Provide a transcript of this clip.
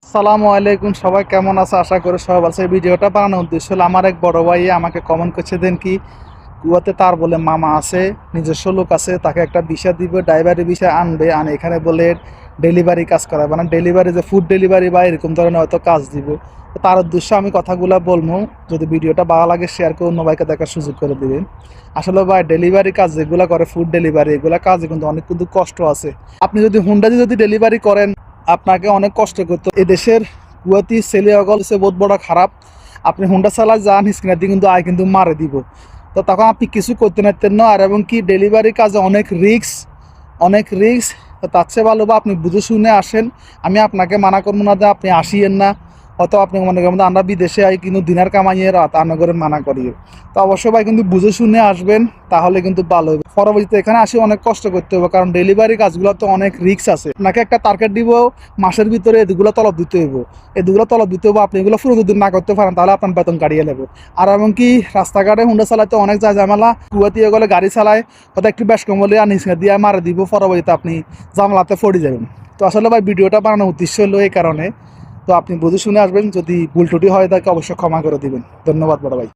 আসসালামু আলাইকুম, সবাই কেমন আছে? আশা করি সবাই ভালো আছে। এই ভিডিওটা বানানোর উদ্দেশ্য হলো, আমার এক বড় ভাই আমাকে কমেন্ট করছে দেন কি কুয়াতে তার বলে মামা আছে, নিজস্ব লোক আছে, তাকে একটা ভিসা দিবে, ড্রাইভারি ভিসা আনবে, আনে এখানে বলে ডেলিভারি কাজ করাবে, মানে ডেলিভারি যে ফুড ডেলিভারি বা এরকম ধরনের হয়তো কাজ দিব। তো তার উদ্দেশ্যে আমি কথাগুলো বলবো, যদি ভিডিওটা ভালো লাগে শেয়ার করে অন্য ভাইকে দেখার সুযোগ করে দিবেন। আসলে ভাই ডেলিভারি কাজ যেগুলো করে ফুড ডেলিভারি, এগুলো কাজে কিন্তু অনেক কিন্তু কষ্ট আছে। আপনি যদি হুন্ডা দিয়ে যদি ডেলিভারি করেন, আপনাকে অনেক কষ্ট করতে। এদেশের কুয়াতি ছেলে অগল সে বহুত বড় খারাপ। আপনি হুন্ডা চালা যান স্ক্রিনার দিয়ে কিন্তু আয় কিন্তু মারে দিব। তো তখন আপনি কিছু করতে পারতেন না। আর এবং কি ডেলিভারি কাজে অনেক রিস্ক। তো তার চেয়ে ভালো বা আপনি বুঝে শুনে আসেন। আমি আপনাকে মানা করবো না যে আপনি আসিয়েন না, অত আপনি মনে করেন আমরা বিদেশে আই কিন্তু দিনার কামাইয়ে রাত করে মানা করি। তো অবশ্যই ভাই কিন্তু বুঝে শুনে আসবেন, তাহলে কিন্তু ভালো হবে। পরবর্তীতে এখানে আসি অনেক কষ্ট করতে হবে, কারণ ডেলিভারি কাজগুলো তো অনেক রিস্ক আছে। আপনাকে একটা টার্গেট দিব, মাসের ভিতরে এগুলো তলব দিতে হইব, এগুলো তলব দিতে হইব। আপনি এগুলো পুরো যদি না করতে পারেন তাহলে আপনার বেতন কাটিয়ে নেবে। আর এমনকি রাস্তাঘাটে হুন্ডা চালাতে অনেক যায় ঝামেলা। কুয়াতে গেলে গাড়ি চালায় হয়তো একটু বেশ কম হলে আর নিচে দিয়ে মারে দিব, পরবর্তীতে আপনি জামলাতে পড়ে যাবেন। তো আসলে ভাই ভিডিওটা বানানোর উদ্দেশ্য হলো এই কারণে। তো আপনি বুঝে শুনে আসবেন, যদি ভুল ত্রুটি হয় তাকে অবশ্যই ক্ষমা করে দিবেন। ধন্যবাদ বড় ভাই।